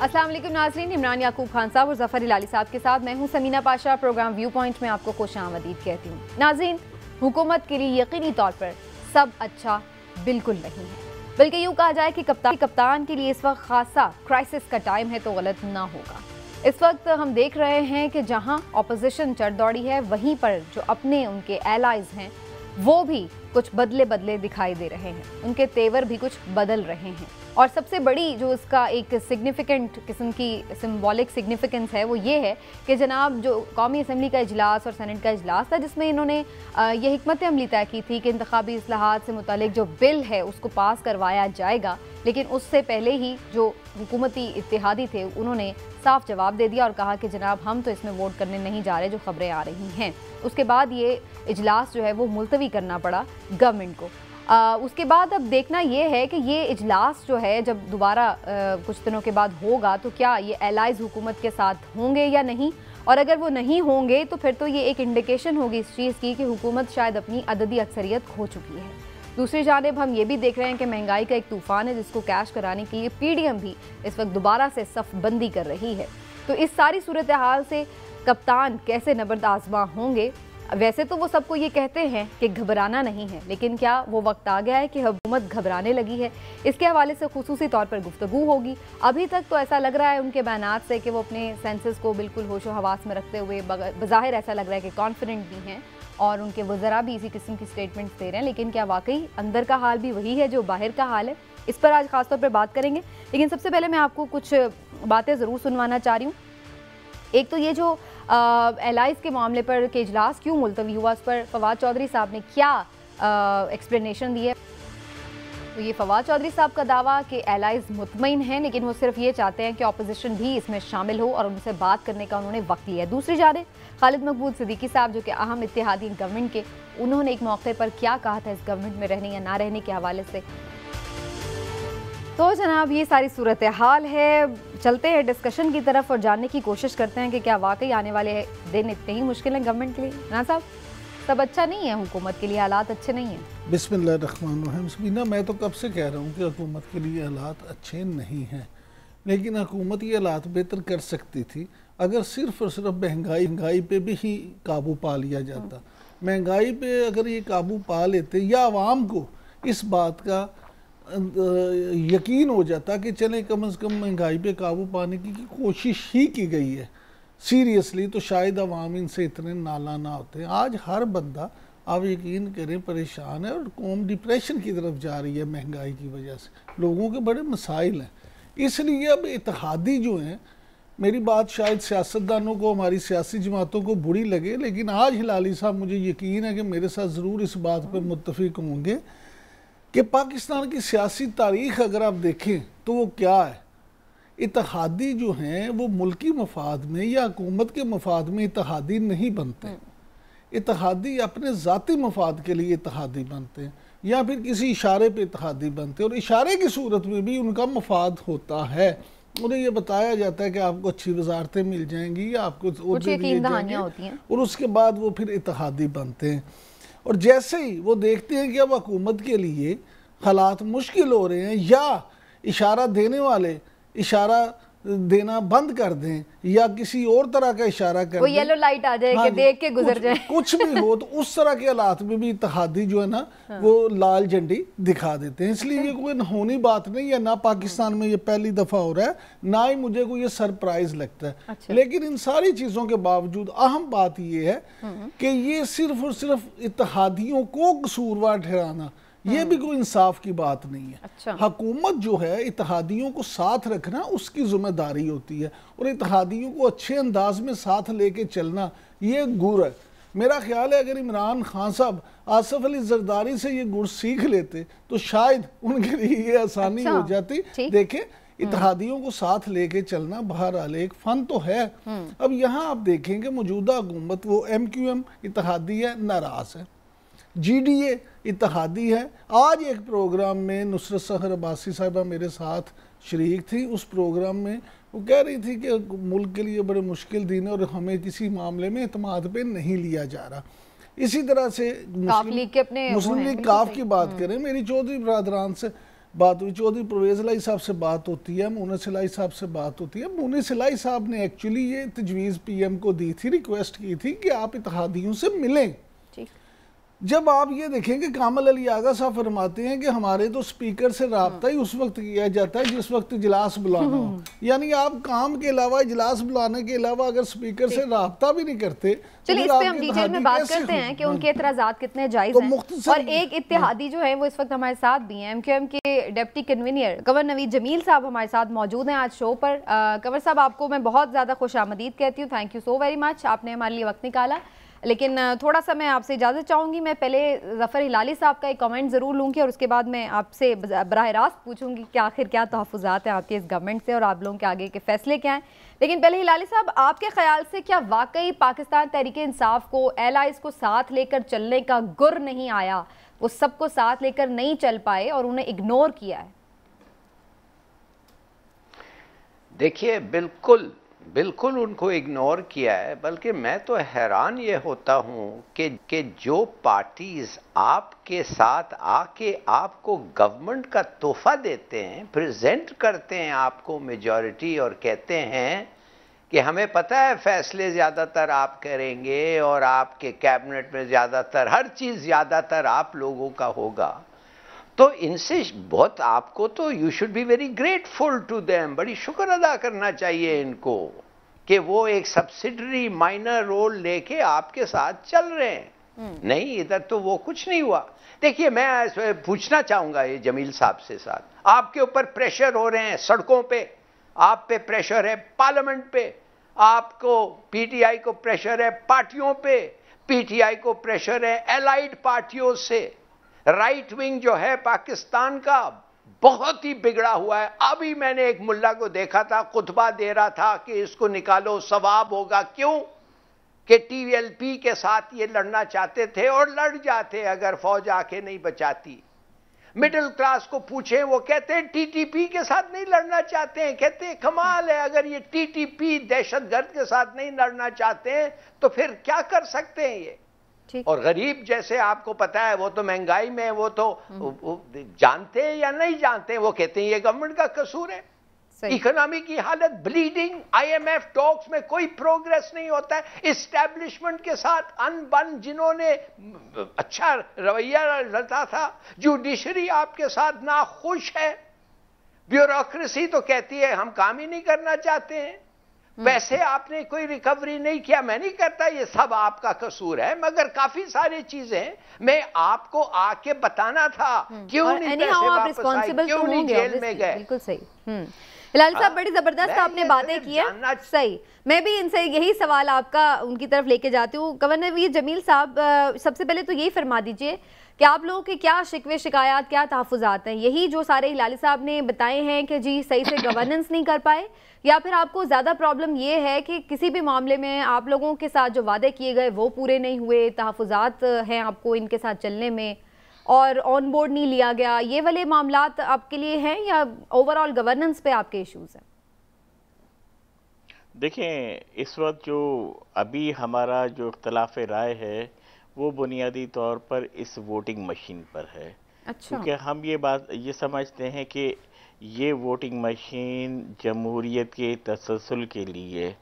अस्सलाम वालेकुम नाज़रीन, इमरान याकूब खान साहब और ज़फ़र हिलाली साहब के साथ मैं हूं Sameena Pasha. Program view point में आपको खुशामदीद कहती हूँ। नाज़रीन, हुकूमत के लिए यकीनी तौर पर सब अच्छा बिल्कुल नहीं है, बल्कि यूँ कहा जाए कि कप्तान के लिए इस वक्त खासा क्राइसिस का टाइम है तो गलत ना होगा। इस वक्त हम देख रहे हैं कि जहाँ अपोजिशन चढ़ दौड़ी है, वहीं पर जो अपने उनके एलाइज हैं वो भी कुछ बदले दिखाई दे रहे हैं, उनके तेवर भी कुछ बदल रहे हैं। और सबसे बड़ी जो इसका एक सिग्निफिकेंट किस्म की सिंबॉलिक सिग्निफिकेंस है वो ये है कि जनाब जो कौमी असम्बली का इजलास और सेनेट का इजलास था, जिसमें इन्होंने ये हिकमत अमली तय की थी कि इंतखाबी इस्लाहात से मुतालिक जो बिल है उसको पास करवाया जाएगा, लेकिन उससे पहले ही जो हुकूमती इत्तेहादी थे उन्होंने साफ जवाब दे दिया और कहा कि जनाब हम तो इसमें वोट करने नहीं जा रहे जो खबरें आ रही हैं। उसके बाद ये इजलास जो है वो मुलतवी करना पड़ा गवर्नमेंट को। उसके बाद अब देखना ये है कि ये इजलास जो है जब दोबारा कुछ दिनों के बाद होगा तो क्या ये एलाइज हुकूमत के साथ होंगे या नहीं, और अगर वो नहीं होंगे तो फिर तो ये एक इंडिकेशन होगी इस चीज़ की कि हुकूमत शायद अपनी अददी अक्सरियत खो चुकी है। दूसरी जानिब हम ये भी देख रहे हैं कि महंगाई का एक तूफ़ान है जिसको कैश कराने के लिए पीडीएम भी इस वक्त दोबारा से सफ़बंदी कर रही है। तो इस सारी सूरत हाल से कप्तान कैसे नबर्द आज़मा होंगे? वैसे तो वो सबको ये कहते हैं कि घबराना नहीं है, लेकिन क्या वो वक्त आ गया है कि हुकूमत घबराने लगी है? इसके हवाले से खुसूसी तौर पर गुफ्तगू होगी। अभी तक तो ऐसा लग रहा है उनके बयानात से कि वो अपने सेंसेस को बिल्कुल होशो हवास में रखते हुए बज़ाहिर ऐसा लग रहा है कि कॉन्फिडेंट भी हैं और उनके वज़रा भी इसी किस्म की स्टेटमेंट्स दे रहे हैं, लेकिन क्या वाकई अंदर का हाल भी वही है जो बाहर का हाल है? इस पर आज ख़ासतौर पर बात करेंगे, लेकिन सबसे पहले मैं आपको कुछ बातें ज़रूर सुनवाना चाह रही हूँ। एक तो ये जो एलाइज के मामले पर कि इजलास क्यों मुलतवी हुआ, उस पर फवाद चौधरी साहब ने क्या एक्सप्लेनेशन दी है। तो ये फवाद चौधरी साहब का दावा कि एलाइज मुतमईन हैं, लेकिन वो सिर्फ ये चाहते हैं कि अपोजिशन भी इसमें शामिल हो और उनसे बात करने का उन्होंने वक्त लिया है। दूसरी जानिब खालिद मकबूल सिद्दीकी साहब जो कि अहम इत्तेहादी गवर्नमेंट के, उन्होंने एक मौके पर क्या कहा था इस गवर्नमेंट में रहने या ना रहने के हवाले से। तो जनाब ये सारी सूरत हाल है, चलते हैं डिस्कशन की तरफ और जानने की कोशिश करते हैं कि क्या वाकई आने वाले दिन इतने ही मुश्किल हैं गवर्नमेंट के लिए। ना साहब, सब अच्छा नहीं है, हुकूमत के लिए हालात अच्छे नहीं हैं। बिस्मिल्लाहिर्रहमानिर्रहीम। समीना, मैं तो कब से कह रहा हूँ कि हुकूमत के लिए हालात अच्छे नहीं हैं, लेकिन हुकूमत ये हालात बेहतर कर सकती थी अगर सिर्फ और सिर्फ महंगाई पे भी ही काबू पा लिया जाता। महंगाई पे अगर ये काबू पा लेते या आवाम को इस बात का यकीन हो जाता कि चले कम से कम महंगाई पे काबू पाने की कोशिश ही की गई है सीरियसली, तो शायद अवाम इनसे इतने नाला ना होते। आज हर बंदा, आप यकीन करें, परेशान है और कौम डिप्रेशन की तरफ जा रही है महंगाई की वजह से। लोगों के बड़े मसाइल हैं, इसलिए अब इत्तेहादी जो हैं, मेरी बात शायद सियासतदानों को, हमारी सियासी जमातों को बुरी लगे, लेकिन आज हिलाली साहब मुझे यकीन है कि मेरे साथ ज़रूर इस बात पर मुत्तफिक होंगे कि पाकिस्तान की सियासी तारीख अगर आप देखें तो वो क्या है। इत्तेहादी जो हैं वो मुल्की मफाद में या हुकूमत के मफाद में इत्तेहादी नहीं बनते। इत्तेहादी अपने ज़ाती मफाद के लिए इत्तेहादी बनते हैं या फिर किसी इशारे पे इत्तेहादी बनते हैं, और इशारे की सूरत में भी उनका मफाद होता है। उन्हें ये बताया जाता है कि आपको अच्छी वजारतें मिल जाएंगी या आपको होती हैं, और उसके बाद वो फिर इत्तेहादी बनते हैं। और जैसे ही वो देखते हैं कि अब हुकूमत के लिए हालात मुश्किल हो रहे हैं या इशारा देने वाले इशारा देना बंद कर दें या किसी और तरह का इशारा कर दें, येलो लाइट आ जाए, कि देख के गुजर जाए, कुछ भी हो, तो उस तरह के हालात में भी इत्तेहादी जो है ना वो लाल झंडी दिखा देते हैं। इसलिए ये कोई होनी बात नहीं है, ना पाकिस्तान में ये पहली दफ़ा हो रहा है, ना ही मुझे कोई ये सरप्राइज लगता है। लेकिन इन सारी चीज़ों के बावजूद अहम बात ये है कि ये सिर्फ और सिर्फ इत्तेहादियों को कसूरवार ठहराना, ये भी कोई इंसाफ की बात नहीं है। हुकूमत जो है इत्तेहादियों को साथ रखना उसकी जिम्मेदारी होती है, और इत्तेहादियों को अच्छे अंदाज में साथ लेके चलना ये गुर है। मेरा ख्याल है अगर इमरान खान साहब आसिफ अली जरदारी से ये गुर सीख लेते तो शायद उनके लिए ये आसानी हो जाती। देखें, इत्तेहादियों को साथ लेके चलना बहरहाल एक फन तो है। अब यहाँ आप देखेंगे मौजूदा हुकूमत वो MQM इत्तेहादी है, नाराज है, GDA इत्तेहादी है। आज एक प्रोग्राम में नुसरत सहर अब्बासी साहिबा मेरे साथ शरीक थी, उस प्रोग्राम में वो कह रही थी कि मुल्क के लिए बड़े मुश्किल दिन है और हमें किसी मामले में एतमाद पे नहीं लिया जा रहा। इसी तरह से मुस्लिम लीग काफ की बात करें, मेरी चौधरी बरादरान से बात हुई, चौधरी परवेज इलाही साहब से बात होती है, मुनीस इलाही साहब से बात होती है। मुनीस इलाही साहब ने एक्चुअली ये तजवीज़ पीएम को दी थी, रिक्वेस्ट की थी कि आप इत्तेहादियों से मिलें। जब आप ये देखेंगे कामल अली आगा साहब फरमाते हैं कि हमारे तो स्पीकर से राब्ता ही उस वक्त किया जाता है जिस वक्त इजलास बुलाना हो, यानी आप काम के अलावा इजलास बुलाने के अलावा अगर स्पीकर से राब्ता भी नहीं करते। चलिए इस पे हम डिटेल में बात करते हैं कि उनके एतराज़ात कितने जायज़ हैं। और एक इत्तेहादी जो है वो इस वक्त हमारे साथ भी हैं, एमक्यूएम के डिप्टी कन्वीनर कंवर नवीद जमील साहब हमारे साथ मौजूद हैं आज शो पर। कंवर साहब, आपको मैं बहुत ज़्यादा खुशामदीद कहती हूँ, thank you so very much, आपने हमारे लिए वक्त निकाला। लेकिन थोड़ा सा मैं आपसे इजाज़त चाहूँगी, मैं पहले ज़फ़र हिलाली साहब का एक कमेंट ज़रूर लूँगी और उसके बाद मैं आपसे बराह रास्त पूछूँगी कि आखिर क्या तहफ़्फ़ुज़ात हैं आपके इस गवर्नमेंट से और आप लोगों के आगे के फ़ैसले क्या हैं। लेकिन पहले हिलाली साहब, आपके ख्याल से क्या वाकई पाकिस्तान तहरीक इंसाफ को एलाइज को साथ लेकर चलने का गुर नहीं आया, वो सबको साथ लेकर नहीं चल पाए और उन्हें इग्नोर किया है? देखिए, बिल्कुल उनको इग्नोर किया है, बल्कि मैं तो हैरान ये होता हूं कि जो पार्टीज आपके साथ आके आपको गवर्नमेंट का तोहफा देते हैं, प्रेजेंट करते हैं आपको मेजॉरिटी और कहते हैं कि हमें पता है फैसले ज़्यादातर आप करेंगे और आपके कैबिनेट में ज़्यादातर हर चीज़ ज़्यादातर आप लोगों का होगा, तो इनसे बहुत आपको तो you should be very grateful to them, बड़ी शुक्र अदा करना चाहिए इनको कि वो एक सब्सिडरी माइनर रोल लेके आपके साथ चल रहे हैं। नहीं, इधर तो वो कुछ नहीं हुआ। देखिए, मैं पूछना चाहूंगा ये जमील साहब से साथ, आपके ऊपर प्रेशर हो रहे हैं सड़कों पे, आप पे प्रेशर है पार्लियामेंट पे, आपको पीटीआई को प्रेशर है पार्टियों पे, पीटीआई को प्रेशर है एलाइड पार्टियों से, राइट विंग जो है पाकिस्तान का बहुत ही बिगड़ा हुआ है। अभी मैंने एक मुल्ला को देखा था, खुतबा दे रहा था कि इसको निकालो सवाब होगा। क्यों? कि टीएलपी के साथ ये लड़ना चाहते थे और लड़ जाते अगर फौज आके नहीं बचाती। मिडिल क्लास को पूछे, वो कहते हैं टीटीपी के साथ नहीं लड़ना चाहते हैं। कहते हैं कमाल है, अगर ये टीटीपी दहशतगर्द के साथ नहीं लड़ना चाहते हैं तो फिर क्या कर सकते हैं ये। और गरीब जैसे आपको पता है वो तो महंगाई में वो तो जानते हैं या नहीं जानते हैं, वो कहते हैं ये गवर्नमेंट का कसूर है। इकोनॉमी की हालत ब्लीडिंग, आईएमएफ टॉक्स में कोई प्रोग्रेस नहीं होता है, इस्टेब्लिशमेंट के साथ अनबन जिन्होंने अच्छा रवैया रखा था, जुडिशरी आपके साथ ना खुश है, ब्यूरोक्रेसी तो कहती है हम काम ही नहीं करना चाहते हैं, वैसे आपने कोई रिकवरी नहीं किया। मैं नहीं करता ये सब आपका कसूर है, मगर काफी सारी चीजें मैं आपको आके बताना था। क्यों नहीं पैसे वापस आए, क्यों नहीं जेल में गए। बिल्कुल सही। हिलाल साहब, बड़ी जबरदस्त आपने बातें की है। सही, मैं भी इनसे यही सवाल आपका उनकी तरफ लेके जाती हूँ। कंवर नवीद जमील साहब, सबसे पहले तो यही फरमा दीजिए कि आप लोगों के क्या शिकवे शिकायत, क्या तहफ़्फ़ुज़ात हैं? यही जो सारे हिलाली साहब ने बताए हैं कि जी सही से गवर्नेंस नहीं कर पाए, या फिर आपको ज़्यादा प्रॉब्लम ये है कि किसी भी मामले में आप लोगों के साथ जो वादे किए गए वो पूरे नहीं हुए, तहफ़्फ़ुज़ात हैं आपको इनके साथ चलने में और ऑन बोर्ड नहीं लिया गया, ये वाले मामलात आपके लिए हैं या ओवरऑल गवर्नेंस पे आपके इश्यूज़ हैं? देखें, इस वक्त जो अभी हमारा जो इख्तलाफ राय है वो बुनियादी तौर पर इस वोटिंग मशीन पर है। अच्छा। क्योंकि हम ये समझते हैं कि ये वोटिंग मशीन जमहूरियत के तसलसल के लिए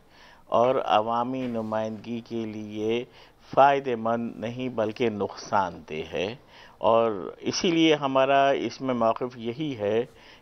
और अवामी नुमाइंदगी के लिए फ़ायदेमंद नहीं बल्कि नुकसानदेह है, और इसीलिए हमारा इसमें मौक़िफ़ यही है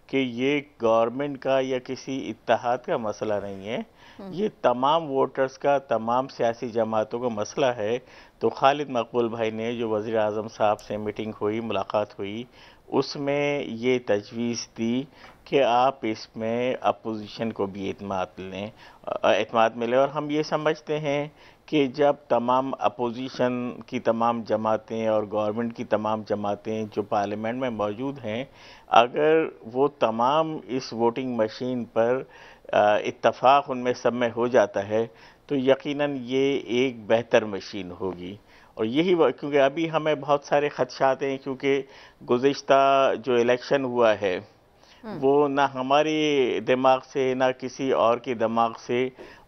कि ये गवर्नमेंट का या किसी इत्तेहाद का मसला नहीं है, ये तमाम वोटर्स का, तमाम सियासी जमातों का मसला है। तो खालिद मकबूल भाई ने जो वज़ीर आज़म साहब से मीटिंग हुई, मुलाकात हुई, उसमें ये तजवीज़ दी कि आप इसमें अपोजिशन को भी एतमाद मिले, और हम ये समझते हैं कि जब तमाम अपोजिशन की तमाम जमातें और गवर्नमेंट की तमाम जमातें जो पार्लियामेंट में मौजूद हैं, अगर वो तमाम इस वोटिंग मशीन पर इत्तफाक उनमें सब में हो जाता है तो यकीनन ये एक बेहतर मशीन होगी। और यही क्योंकि अभी हमें बहुत सारे खदशात हैं, क्योंकि गुज़िश्ता जो इलेक्शन हुआ है वो ना हमारे दिमाग से ना किसी और के दिमाग से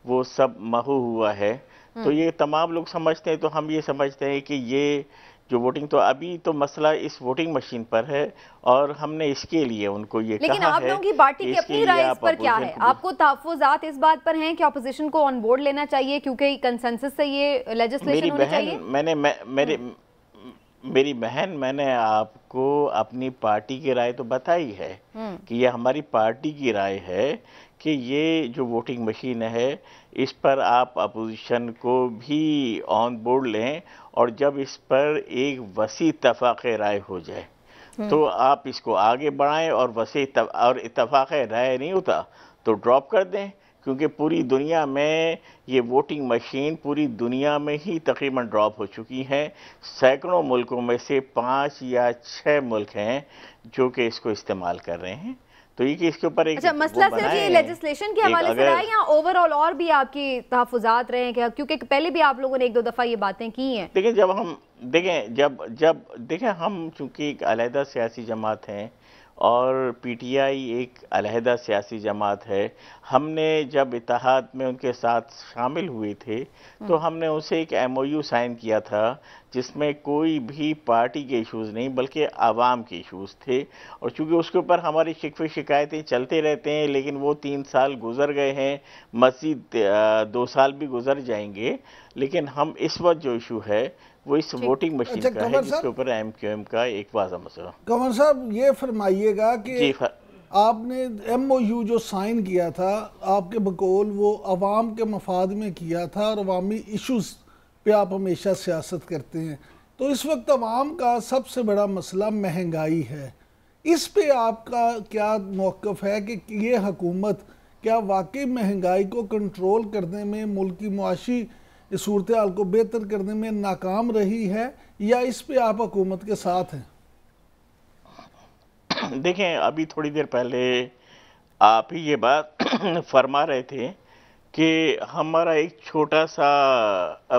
वो सब महू हुआ है। तो ये तमाम लोग समझते हैं, तो हम ये समझते हैं कि ये जो वोटिंग, तो अभी तो मसला इस वोटिंग मशीन पर है और हमने इसके लिए उनको ये लेकिन कहा आप है लोगों की पार्टी कि की इसके अपनी लिए राय इस आप पर क्या है? अपोजिशन को आपको तहफ्फुज़ात इस बात पर हैं कि अपोजिशन को ऑन बोर्ड लेना चाहिए क्योंकि कंसेंसस से ये लेजिस्लेशन होनी चाहिए? मेरी बहन, मैंने आपको अपनी पार्टी की राय तो बताई है कि ये हमारी पार्टी की राय है कि ये जो वोटिंग मशीन है इस पर आप अपोजिशन को भी ऑन बोर्ड लें, और जब इस पर एक वसी इत्तफाक़ राय हो जाए तो आप इसको आगे बढ़ाएं, और और इत्तफाक़ राय नहीं होता तो ड्रॉप कर दें, क्योंकि पूरी दुनिया में ये वोटिंग मशीन पूरी दुनिया में ही तकरीबन ड्रॉप हो चुकी हैं। सैकड़ों मुल्कों में से 5 या 6 मुल्क हैं जो कि इसको इस्तेमाल कर रहे हैं। तो ये कि इसके ऊपर एक अच्छा, मसला सिर्फ ये लेजिस्लेशन के हवाले से रहा है या ओवरऑल और भी आपकी तहफ्फुज़ात रहे हैं क्या? क्योंकि पहले भी आप लोगों ने 1-2 दफ़ा ये बातें की हैं। देखिए, जब हम देखें हम चूंकि एक अलहदा सियासी जमात हैं और पीटीआई एक अलहदा सियासी जमात है, हमने जब इत्तेहाद में उनके साथ शामिल हुए थे तो हमने उनसे एक MOU साइन किया था जिसमें कोई भी पार्टी के इश्यूज़ नहीं बल्कि आवाम के इश्यूज़ थे, और चूँकि उसके ऊपर हमारी शिकवे शिकायतें चलते रहते हैं, लेकिन वो 3 साल गुजर गए हैं, मज़ीद 2 साल भी गुजर जाएंगे, लेकिन हम इस वक्त जो इशू है वो इस वोटिंग मशीन का है जिसके ऊपर MQM का एक वाज़ा मसला। कंवर साहब, ये फरमाइएगा कि आपने MOU जो साइन किया था, आपके बकौल वो अवाम के मफाद में किया था और अवामी इश्यूज़ पे आप हमेशा सियासत करते हैं, तो इस वक्त अवाम का सबसे बड़ा मसला महंगाई है। इस पे आपका क्या मौक़िफ़ है कि ये हुकूमत क्या वाकई महंगाई को कंट्रोल करने में, मुल्क की मुआशी सूरत हाल को बेहतर करने में नाकाम रही है, या इस पे आप हुकूमत के साथ हैं? देखें, अभी थोड़ी देर पहले आप ही ये बात फरमा रहे थे कि हमारा एक छोटा सा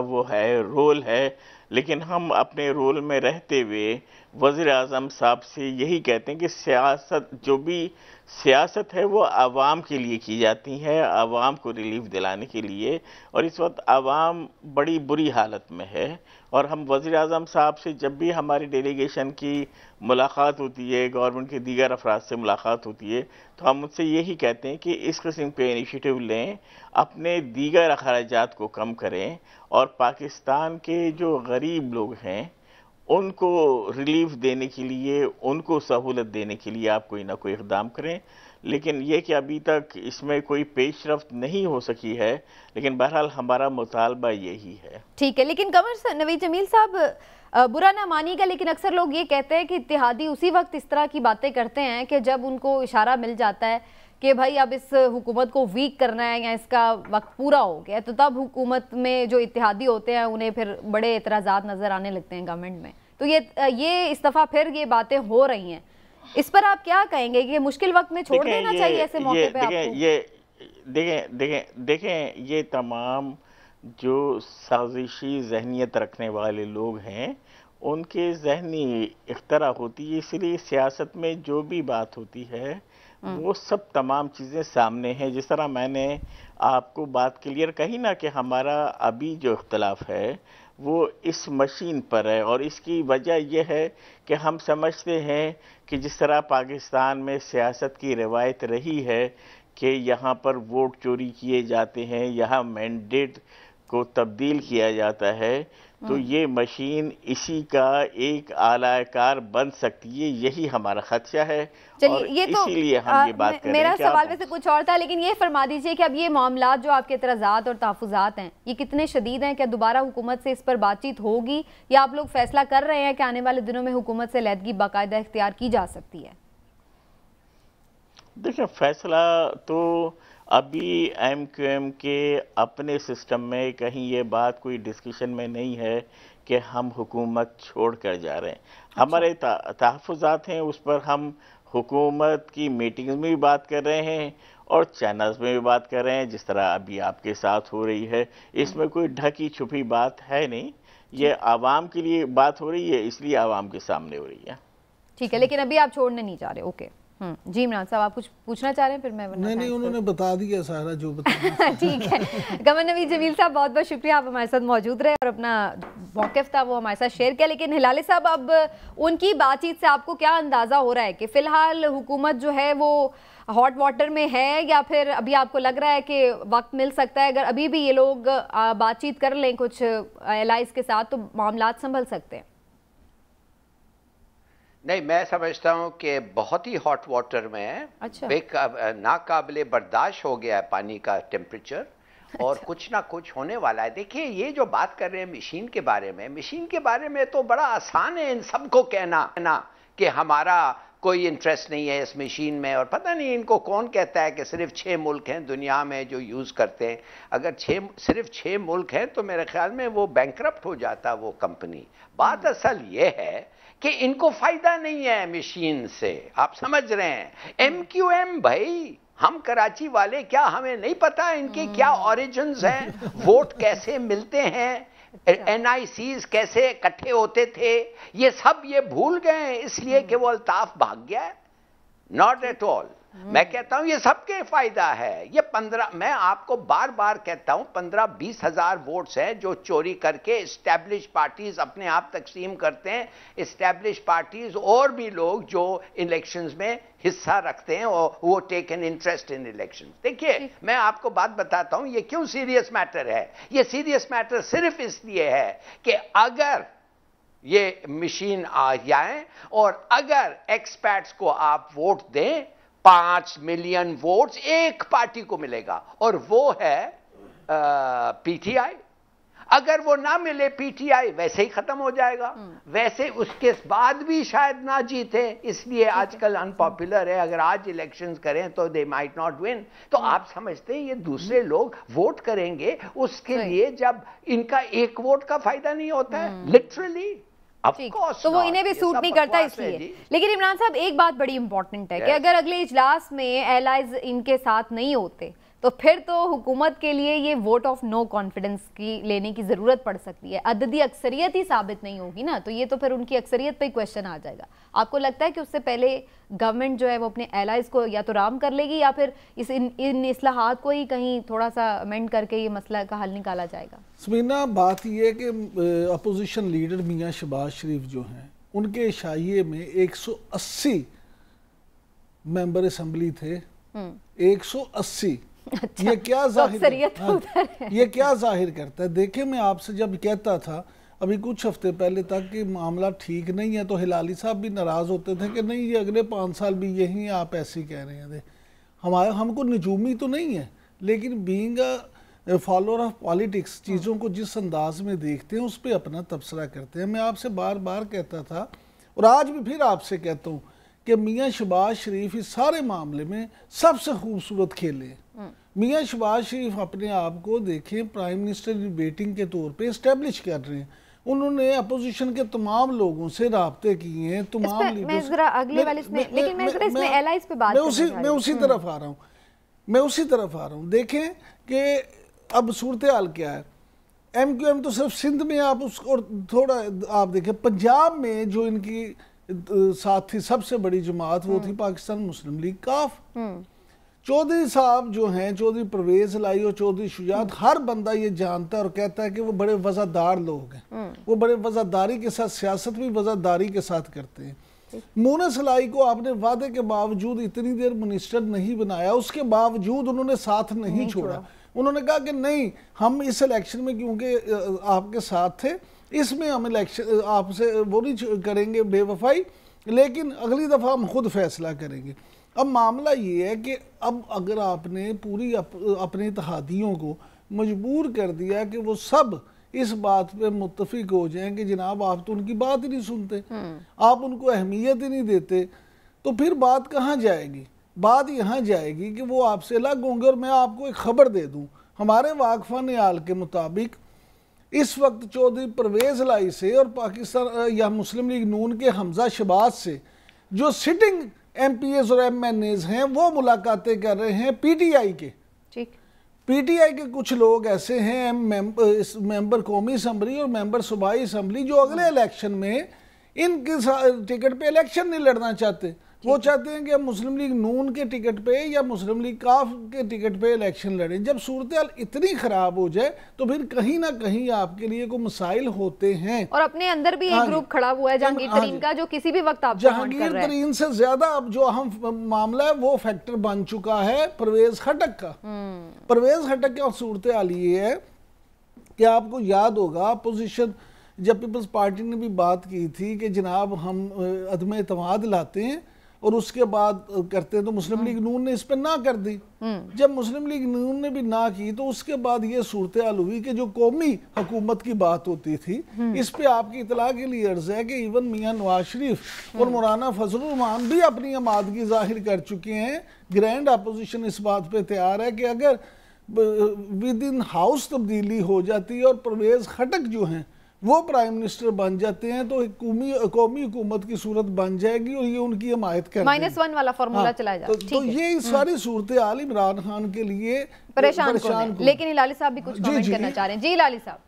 वो है, रोल है, लेकिन हम अपने रोल में रहते हुए वज़ीर आज़म साहब से यही कहते हैं कि सियासत, जो भी सियासत है वो आवाम के लिए की जाती है, आवाम को रिलीफ दिलाने के लिए, और इस वक्त आवाम बड़ी बुरी हालत में है। और हम वज़ीर आज़म साहब से जब भी हमारी डेलीगेशन की मुलाकात होती है, गवर्नमेंट के दीगर अफराद से मुलाकात होती है, तो हम उनसे यही कहते हैं कि इस किस्म के इनिशिएटिव लें, अपने दीगर अखराजात को कम करें, और पाकिस्तान के जो गरीब लोग हैं उनको रिलीफ देने के लिए, उनको सहूलत देने के लिए आप कोई ना कोई इक़दाम करें। लेकिन ये कि अभी तक इसमें कोई पेशरफ्त नहीं हो सकी है, लेकिन बहरहाल हमारा मुतालबा यही है। ठीक है, लेकिन कमर नवीद जमील साहब, बुरा ना मानिएगा, लेकिन अक्सर लोग ये कहते हैं कि इत्तेहादी उसी वक्त इस तरह की बातें करते हैं कि जब उनको इशारा मिल जाता है कि भाई अब इस हुकूमत को वीक करना है या इसका वक्त पूरा हो गया, तो तब हुकूमत में जो इत्तेहादी होते हैं उन्हें फिर बड़े एतराज़ात नज़र आने लगते हैं गवर्नमेंट में। तो ये इस दफ़ा फिर ये बातें हो रही हैं, इस पर आप क्या कहेंगे कि मुश्किल वक्त में छोड़ देना चाहिए ऐसे मौके पे आपको? देखें, ये तमाम जो साजिशी जहनीत रखने वाले लोग हैं उनके जहनी इख्तरा होती है, इसलिए सियासत में जो भी बात होती है वो सब तमाम चीज़ें सामने हैं। जिस तरह मैंने आपको बात क्लियर कही ना कि हमारा अभी जो इख्तलाफ है वो इस मशीन पर है, और इसकी वजह यह है कि हम समझते हैं कि जिस तरह पाकिस्तान में सियासत की रवायत रही है कि यहाँ पर वोट चोरी किए जाते हैं, यहाँ मैंडेट को तब्दील किया जाता है, तो ये मशीन इसी का एक आलाकार बन सकती है, यही हमारा खदशा है। चलिए, ये तो इसीलिए हम ये बात कर रहे हैं। मेरा सवाल वैसे कुछ और था, लेकिन ये फरमा दीजिए कि अब ये मामला जो आपके एतराज़ात और तहफ़्फ़ुज़ात हैं ये कितने शदीद हैं? क्या दोबारा हुकूमत से इस पर बातचीत होगी, या आप लोग फैसला कर रहे हैं कि आने वाले दिनों में हुकूमत से अलहदगी बाकायदा इख्तियार की जा सकती है? देखिए, फैसला तो अभी MQM के अपने सिस्टम में कहीं ये बात कोई डिस्कशन में नहीं है कि हम हुकूमत छोड़ कर जा रहे हैं। हमारे तहफ़्फ़ुज़ात हैं, उस पर हम हुकूमत की मीटिंग्स में भी बात कर रहे हैं और चैनल्स में भी बात कर रहे हैं, जिस तरह अभी आपके साथ हो रही है। इसमें कोई ढकी छुपी बात है नहीं, ये आवाम के लिए बात हो रही है, इसलिए आवाम के सामने हो रही है। ठीक है, लेकिन अभी आप छोड़ने नहीं जा रहे? ओके, जी इमरान साहब, आप कुछ पूछना चाह रहे हैं? फिर मैं नहीं, उन्होंने बता दिया सारा जो बताना। ठीक है। कमर नवीद जमील साहब, बहुत बहुत शुक्रिया, आप हमारे साथ मौजूद रहे और अपना मौक़िफ़ था वो हमारे साथ शेयर किया। लेकिन हिलाली साहब, अब उनकी बातचीत से आपको क्या अंदाज़ा हो रहा है कि फ़िलहाल हुकूमत जो है वो हॉट वाटर में है, या फिर अभी आपको लग रहा है कि वक्त मिल सकता है, अगर अभी भी ये लोग बातचीत कर लें कुछ एलाइज के साथ, तो मामलात संभल सकते हैं? नहीं, मैं समझता हूं कि बहुत ही हॉट वाटर में है। अच्छा। नाकाबिले बर्दाश्त हो गया है पानी का टेम्परेचर, और अच्छा। कुछ ना कुछ होने वाला है। देखिए, ये जो बात कर रहे हैं मशीन के बारे में तो बड़ा आसान है इन सबको कहना ना कि हमारा कोई इंटरेस्ट नहीं है इस मशीन में, और पता नहीं इनको कौन कहता है कि सिर्फ 6 मुल्क हैं दुनिया में जो यूज़ करते हैं। अगर सिर्फ 6 मुल्क हैं तो मेरे ख्याल में वो बैंकरप्ट हो जाता वो कंपनी। बात असल ये है कि इनको फायदा नहीं है मशीन से, आप समझ रहे हैं। MQM भाई, हम कराची वाले, क्या हमें नहीं पता इनके क्या ओरिजिन्स हैं, वोट कैसे मिलते हैं, NICs कैसे इकट्ठे होते थे, ये सब ये भूल गए इसलिए कि वो अल्ताफ भाग गया है? Not at all. मैं कहता हूं ये सबके फायदा है। ये 15, मैं आपको बार बार कहता हूं, 15-20 हजार वोट्स हैं जो चोरी करके एस्टैब्लिश पार्टीज अपने आप तकसीम करते हैं। एस्टैब्लिश पार्टीज और भी लोग जो इलेक्शंस में हिस्सा रखते हैं और वो take an interest in elections. देखिए, मैं आपको बात बताता हूं ये क्यों सीरियस मैटर है। ये सीरियस मैटर सिर्फ इसलिए है कि अगर ये मशीन आ जाए और अगर एक्सपर्ट्स को आप वोट दें, 5 मिलियन वोट्स एक पार्टी को मिलेगा और वो है PTI। अगर वो ना मिले PTI, वैसे ही खत्म हो जाएगा। वैसे उसके बाद भी शायद ना जीते, इसलिए आजकल अनपॉपुलर है। अगर आज इलेक्शंस करें तो दे माइट नॉट विन। तो आप समझते हैं ये दूसरे लोग वोट करेंगे उसके लिए जब इनका एक वोट का फायदा नहीं होता है, लिटरली। तो वो इन्हें भी सूट नहीं करता इसलिए। लेकिन इमरान साहब, एक बात बड़ी इंपॉर्टेंट है कि अगर अगले इजलास में एलाइज इनके साथ नहीं होते तो फिर तो हुकूमत के लिए ये वोट ऑफ नो कॉन्फिडेंस की लेने की ज़रूरत पड़ सकती है। अददी अक्सरियत ही साबित नहीं होगी ना, तो ये तो फिर उनकी अक्सरियत पे ही क्वेश्चन आ जाएगा। आपको लगता है कि उससे पहले गवर्नमेंट जो है वो अपने एलाइज को या तो राम कर लेगी या फिर इन इस्लाहात को ही कहीं थोड़ा सा अमेंड करके ये मसला का हल निकाला जाएगा? समीना, बात यह है कि अपोजिशन लीडर मियाँ शहबाज शरीफ जो हैं, उनके इशाइये में 180 मेंबर असम्बली थे। 180। अच्छा, ये क्या ये क्या जाहिर करता है? देखिए, मैं आपसे जब कहता था अभी कुछ हफ्ते पहले तक कि मामला ठीक नहीं है, तो हिलाली साहब भी नाराज़ होते थे कि नहीं, ये अगले 5 साल भी यही आप ऐसे ही कह रहे हैं। हमको निजूमी तो नहीं है, लेकिन being a follower of politics, चीज़ों को जिस अंदाज में देखते हैं उस पर अपना तबसरा करते हैं। मैं आपसे बार बार कहता था और आज भी फिर आपसे कहता हूँ कि मियाँ शहबाज शरीफ इस सारे मामले में सबसे खूबसूरत खेले। मियाँ शहबाज शरीफ अपने आप को देखें प्राइम मिनिस्टर वेटिंग के तौर पे इस्टेब्लिश कर रहे हैं। उन्होंने अपोजिशन के तमाम लोगों से राब्ते किए हैं, तमाम लीडर्स। मैं उसी तरफ आ रहा हूँ। देखें कि अब सूरत हाल क्या है। MQM तो सिर्फ सिंध में, आप उसको थोड़ा आप देखें पंजाब में जो इनकी साथ थी सबसे बड़ी जमात, वो थी पाकिस्तान मुस्लिम लीग काफ। चौधरी साहब जो हैं, चौधरी परवेज लाई और चौधरी शुजात, हर बंदा ये जानता है और कहता है कि वो बड़े वज़ादार लोग हैं। वो बड़े वज़ादारी के साथ, सियासत भी वज़ादारी के साथ करते हैं। मूनस लाई को आपने वादे के बावजूद इतनी देर मिनिस्टर नहीं बनाया, उसके बावजूद उन्होंने साथ नहीं छोड़ा। उन्होंने कहा कि नहीं, हम इस इलेक्शन में क्योंकि आपके साथ थे, इसमें हम इलेक्शन आपसे वो नहीं करेंगे बेवफाई, लेकिन अगली दफ़ा हम खुद फैसला करेंगे। अब मामला ये है कि अब अगर आपने पूरी अपने इत्तेहादियों को मजबूर कर दिया कि वो सब इस बात पे मुत्तफिक हो जाएं कि जनाब आप तो उनकी बात ही नहीं सुनते, आप उनको अहमियत ही नहीं देते, तो फिर बात कहाँ जाएगी? बात यहाँ जाएगी कि वो आपसे अलग होंगे। और मैं आपको एक खबर दे दूँ, हमारे वाकफा नियाल के मुताबिक इस वक्त चौधरी परवेज लाई से और पाकिस्तान या मुस्लिम लीग नून के हमजा शहबाज से जो सिटिंग MPs और MNAs हैं, वो मुलाकातें कर रहे हैं PTI के। ठीक, PTI के कुछ लोग ऐसे हैं, मेंबर कौमी असम्बली और मेंबर सूबाई असम्बली, जो अगले इलेक्शन में इनके टिकट पे इलेक्शन नहीं लड़ना चाहते। वो चाहते हैं कि हम मुस्लिम लीग नून के टिकट पे या मुस्लिम लीग काफ के टिकट पे इलेक्शन लड़ें। जब सूरत हाल इतनी खराब हो जाए तो फिर कहीं ना कहीं आपके लिए कोई मसाइल होते हैं। और अपने अंदर भी एक ग्रुप खड़ा हुआ है जहांगीर तरीन का, जो किसी भी वक्त आप जहांगीर तरीन से ज्यादा अब जो अहम मामला है वो फैक्टर बन चुका है परवेज खटक का। परवेज खटक का सूरत हाल ये है कि आपको याद होगा अपोजिशन जब पीपल्स पार्टी ने भी बात की थी कि जनाब हम अदम एतमाद लाते हैं और उसके बाद करते हैं, तो मुस्लिम लीग नून ने इस पर ना कर दी। जब मुस्लिम लीग नून ने भी ना की तो उसके बाद ये सूरत हाल हुई कि जो कौमी हुकूमत की बात होती थी, इस पे आपकी इतला के लिए अर्ज है कि इवन मियां नवाज शरीफ और मौलाना फजलुर रहमान भी अपनी आमादगी जाहिर कर चुके हैं। ग्रैंड अपोजिशन इस बात पे तैयार है कि अगर विद इन हाउस तब्दीली हो जाती है और परवेज खटक जो हैं वो प्राइम मिनिस्टर बन जाते हैं तो कौमी हुकूमत की सूरत बन जाएगी और ये उनकी हमायत कर -1 वाला फार्मूला चलाया जाए। तो ये सारी सूरत हाल इमरान खान के लिए परेशान लेकिन हिलाली साहब भी कुछ कमेंट करना चाह रहे हैं। जी हिलाली साहब।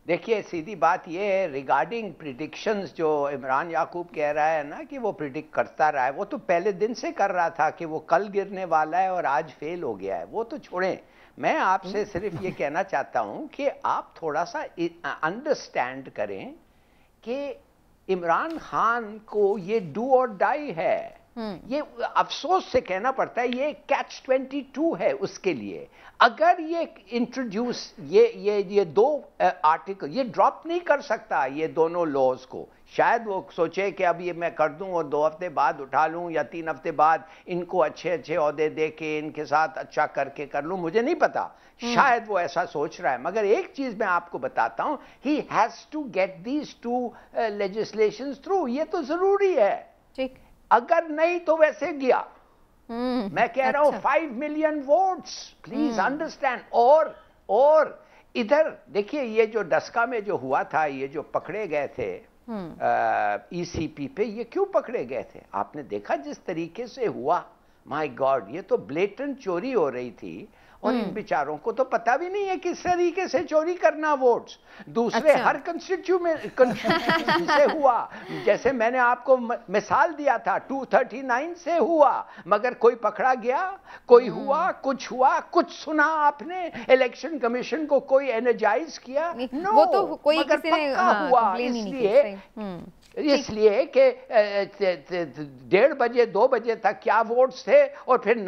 देखिए सीधी बात ये है रिगार्डिंग प्रिडिक्शंस, जो इमरान याकूब कह रहा है ना कि वो प्रिडिक्ट करता रहा है, वो तो पहले दिन से कर रहा था कि वो कल गिरने वाला है और आज फेल हो गया है। वो तो छोड़ें, मैं आपसे सिर्फ ये कहना चाहता हूं कि आप थोड़ा सा अंडरस्टैंड करें कि इमरान खान को ये डू और डाई है। ये अफसोस से कहना पड़ता है, ये कैच 22 है उसके लिए। अगर ये इंट्रोड्यूस ये 2 आर्टिकल ये ड्रॉप नहीं कर सकता, ये दोनों लॉज को। शायद वो सोचे कि अब ये मैं कर दूं और 2 हफ्ते बाद उठा लूं या 3 हफ्ते बाद इनको अच्छे ओहदे दे के इनके साथ अच्छा करके कर लूं, मुझे नहीं पता। शायद वो ऐसा सोच रहा है, मगर एक चीज मैं आपको बताता हूं, he has to get these 2 legislations through. ये तो जरूरी है, ठीक। अगर नहीं तो वैसे गया। मैं कह रहा हूं 5 मिलियन वोट्स, प्लीज अंडरस्टैंड। और इधर देखिए ये जो डस्का में जो हुआ था, ये जो पकड़े गए थे ईसीपी पे, ये क्यों पकड़े गए थे? आपने देखा जिस तरीके से हुआ, माय गॉड, ये तो ब्लेटेंट चोरी हो रही थी और इन बेचारों को तो पता भी नहीं है किस तरीके से चोरी करना वोट्स। दूसरे हर कंस्टिट्यूशन से हुआ, जैसे मैंने आपको मिसाल दिया था 239 से हुआ, मगर कोई पकड़ा गया, कोई हुआ, कुछ सुना आपने? इलेक्शन कमीशन को कोई एनर्जाइज किया? नो, वो तो कोई किसी ने हुआ। इसलिए कि 1:30 बजे 2 बजे तक क्या वोट्स थे और फिर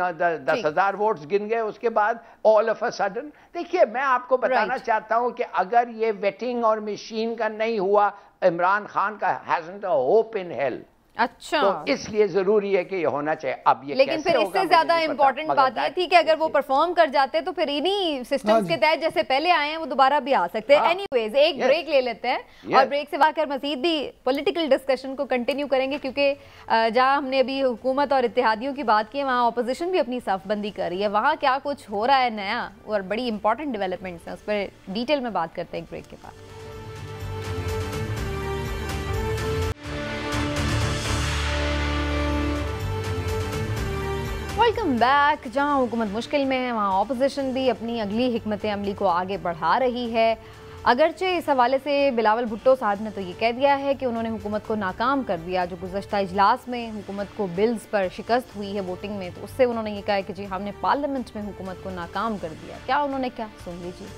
10,000 वोट्स गिन गए उसके बाद ऑल ऑफ अ सडन। देखिए मैं आपको बताना चाहता हूं कि अगर ये वेटिंग और मशीन का नहीं हुआ, इमरान खान का hasn't a hope in hell. अच्छा, तो इसलिए जरूरी है कि ये होना चाहिए। अब ये लेकिन फिर इससे ज्यादा इंपॉर्टेंट बात ये थी कि अगर वो परफॉर्म कर जाते तो फिर इन्हीं सिस्टम्स के तहत जैसे पहले आए हैं वो दोबारा भी आ सकते हैं। एनीवेज एक ब्रेक ले लेते हैं और ब्रेक से आकर मजीद भी पॉलिटिकल डिस्कशन को कंटिन्यू करेंगे, क्योंकि जहां हमने अभी हुकूमत और इत्तेहादियों की बात की है वहाँ अपोजिशन भी अपनी सफबंदी कर रही है। वहाँ क्या कुछ हो रहा है नया और बड़ी इंपॉर्टेंट डेवलपमेंट्स हैं, उस पर डिटेल में बात करते हैं एक ब्रेक के बाद। Welcome back. जहां हुकूमत मुश्किल में है वहां ऑपोजिशन भी अपनी अगली हिकमत अमली को आगे बढ़ा रही है। अगरचे इस हवाले से बिलावल भुट्टो साहब ने तो ये कह दिया है कि उन्होंने हुकूमत को नाकाम कर दिया। जो गुज़श्ता इजलास में हुकूमत को बिल्स पर शिकस्त हुई है वोटिंग में, तो उससे उन्होंने ये कहा है कि जी हमने पार्लियामेंट में हुकूमत को नाकाम कर दिया। क्या उन्होंने क्या, सुन लीजिए।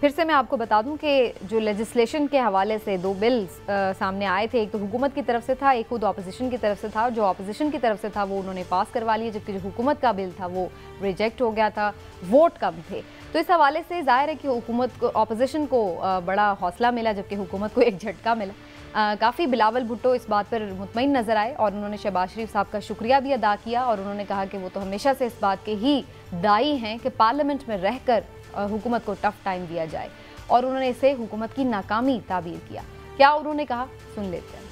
फिर से मैं आपको बता दूं कि जो लेजिस्लेशन के हवाले से 2 बिल्स सामने आए थे, एक तो हुकूमत की तरफ से था, एक खुद ऑपोजिशन की तरफ से था। जो ऑपोजिशन की तरफ से था वो उन्होंने पास करवा लिया, जबकि जो हुकूमत का बिल था वो रिजेक्ट हो गया था, वोट कम थे। तो इस हवाले से जाहिर है कि हुकूमत को, ऑपोजिशन को बड़ा हौसला मिला, जबकि हुकूमत को एक झटका मिला। काफ़ी बिलावल भुट्टो इस बात पर मुतमईन नज़र आए और उन्होंने शहबाज शरीफ साहब का शुक्रिया भी अदा किया और उन्होंने कहा कि वो तो हमेशा से इस बात के ही दाई हैं कि पार्लियामेंट में रहकर हुकूमत को टफ टाइम दिया जाए, और उन्होंने इसे हुकूमत की नाकामी ताबीर किया। क्या उन्होंने कहा, सुन लेते हैं।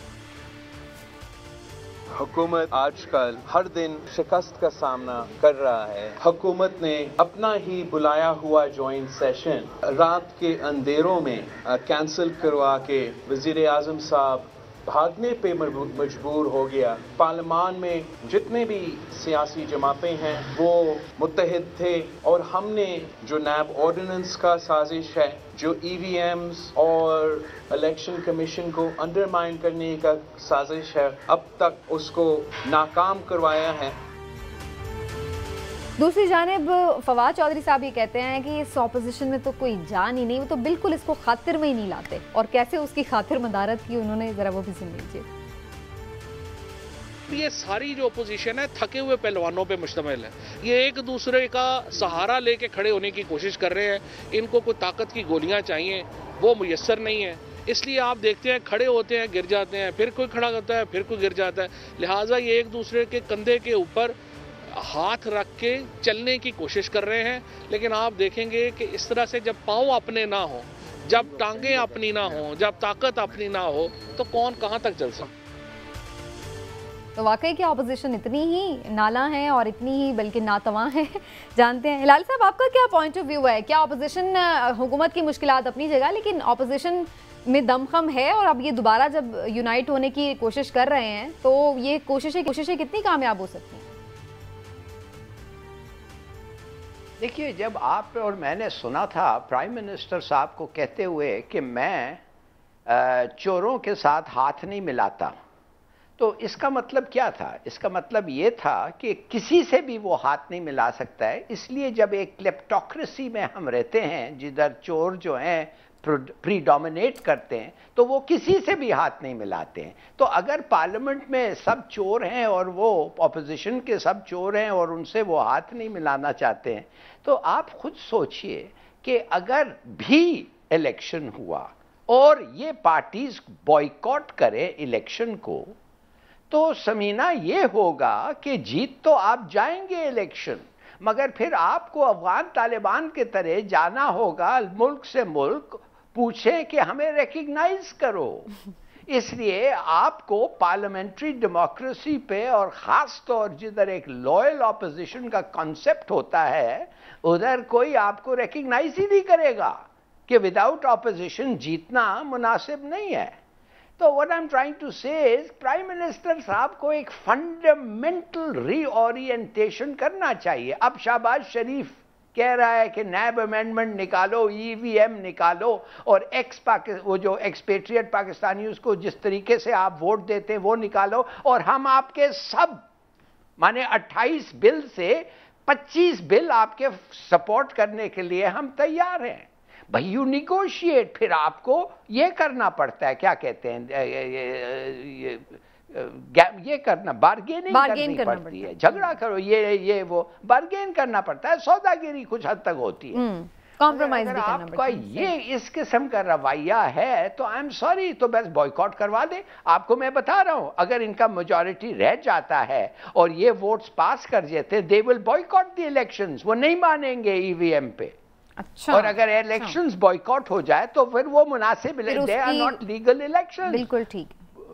हुकूमत आजकल हर दिन शिकस्त का सामना कर रहा है। हुकूमत ने अपना ही बुलाया हुआ जॉइंट सेशन रात के अंधेरों में कैंसिल करवा के वजीर आजम साहब भागने पे मजबूर हो गया। पार्लियामान में जितने भी सियासी जमातें हैं वो मुत्तहिद थे और हमने जो नैब ऑर्डिनेंस का साजिश है, जो EVMs और इलेक्शन कमीशन को अंडरमाइन करने का साजिश है, अब तक उसको नाकाम करवाया है। दूसरी जानिब फवाद चौधरी साहब ये कहते हैं कि इस ऑपोजिशन में तो कोई जान ही नहीं, वो तो बिल्कुल इसको खातिर में ही नहीं लाते, और कैसे उसकी खातिर मदारत की उन्होंने, जरा वो भी सुन लीजिए। ये सारी जो अपोजिशन है थके हुए पहलवानों पे मुश्तमिल है। ये एक दूसरे का सहारा लेके खड़े होने की कोशिश कर रहे हैं। इनको कोई ताकत की गोलियां चाहिए, वो मुयस्सर नहीं है। इसलिए आप देखते हैं खड़े होते हैं, गिर जाते हैं, फिर कोई खड़ा होता है, फिर कोई गिर जाता है। लिहाजा ये एक दूसरे के कंधे के ऊपर हाथ रख के चलने की कोशिश कर रहे हैं। लेकिन आप देखेंगे कि इस तरह से जब पाँव अपने ना हो, जब टांगें अपनी ना हो, जब ताकत अपनी ना हो, तो कौन कहां तक चल सकता। तो वाकई की ऑपोजिशन इतनी ही नाला है और इतनी ही बल्कि नातवा है। जानते हैं हिलाल साहब आपका क्या पॉइंट ऑफ व्यू है, क्या ऑपोजिशन, हुकूमत की मुश्किलात अपनी जगह, लेकिन ऑपोजिशन में दमखम है, और अब ये दोबारा जब यूनाइट होने की कोशिश कर रहे हैं तो ये कोशिशें कितनी कामयाब हो सकती हैं? देखिए, जब आप और मैंने सुना था प्राइम मिनिस्टर साहब को कहते हुए कि मैं चोरों के साथ हाथ नहीं मिलाता, तो इसका मतलब क्या था? इसका मतलब ये था कि किसी से भी वो हाथ नहीं मिला सकता है। इसलिए जब एक क्लेप्टोक्रेसी में हम रहते हैं जिधर चोर जो हैं प्रीडोमिनेट करते हैं, तो वो किसी से भी हाथ नहीं मिलाते हैं। तो अगर पार्लियामेंट में सब चोर हैं और वो ऑपोजिशन के सब चोर हैं और उनसे वो हाथ नहीं मिलाना चाहते हैं, तो आप खुद सोचिए कि अगर भी इलेक्शन हुआ और ये पार्टीज बॉयकॉट करें इलेक्शन को, तो समीना ये होगा कि जीत तो आप जाएंगे इलेक्शन, मगर फिर आपको अफगान तालिबान के तरह जाना होगा मुल्क से मुल्क, पूछें कि हमें रिकग्नाइज करो। इसलिए आपको पार्लियामेंट्री डेमोक्रेसी पे, और ख़ास तौर जिधर एक लॉयल ऑपोजिशन का कॉन्सेप्ट होता है, उधर कोई आपको रिकग्नाइज ही नहीं करेगा कि विदाउट ऑपोजिशन जीतना मुनासिब नहीं है। तो what I am trying to say is, prime minister साहब को एक फंडामेंटल रीओरिएंटेशन करना चाहिए। अब शहबाज शरीफ कह रहा है कि नैब अमेंडमेंट निकालो, EVM निकालो, और वो जो एक्सपेट्रिएट पाकिस्तानियों को जिस तरीके से आप वोट देते हैं वो निकालो, और हम आपके सब माने 28 बिल से 25 बिल आपके सपोर्ट करने के लिए हम तैयार हैं। भाई यू निगोशिएट। फिर आपको ये करना पड़ता है, क्या कहते हैं, ये करना, बार्गेनिंग करनी पड़ती है, झगड़ा करो, ये वो बार्गेन करना पड़ता है, सौदागिरी कुछ हद तक होती है, कॉम्प्रोमाइज भी करना पड़ता है। आपका ये इस किस्म का रवैया है तो आई एम सॉरी, तो बस बॉयकॉट करवा दे। आपको मैं बता रहा हूं, अगर इनका मेजॉरिटी रह जाता है और ये वोट्स पास कर देते, they will boycott the elections, वो नहीं मानेंगे EVM पे। अच्छा, और अगर इलेक्शंस बॉयकॉट हो जाए तो फिर वो मुनासिब, they are not legal election. बिल्कुल ठीक,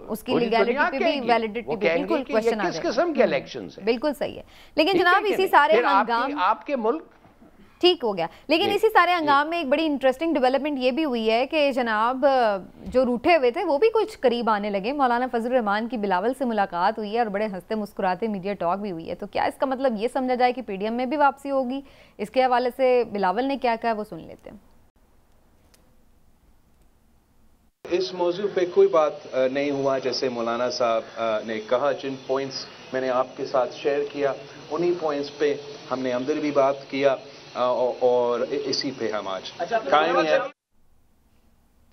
उसकी लीगैलिटी पे भी, वैलिडिटी पे बिल्कुल क्वेश्चन आ रहा है। किस किस्म के इलेक्शंस हैं? बिल्कुल सही है। लेकिन जनाब इसी सारे हंगाम, आपके मुल्क ठीक हो गया, लेकिन इसी सारे हंगाम में एक बड़ी इंटरेस्टिंग डेवलपमेंट ये भी हुई है कि जनाब जो रूठे हुए थे वो भी कुछ करीब आने लगे। मौलाना फजल रहमान की बिलावल से मुलाकात हुई है और बड़े हंसते मुस्कुराते मीडिया टॉक भी हुई है। तो क्या इसका मतलब ये समझा जाए कि PDM में भी वापसी होगी? इसके हवाले से बिलावल ने क्या कहा वो सुन लेते हैं। इस मौजू पे कोई बात नहीं हुआ, जैसे मौलाना साहब ने कहा। जिन पॉइंट्स मैंने आपके साथ शेयर किया उन्हीं पॉइंट्स पे हमने अंदर भी बात किया और इसी पे हम आज कायम है।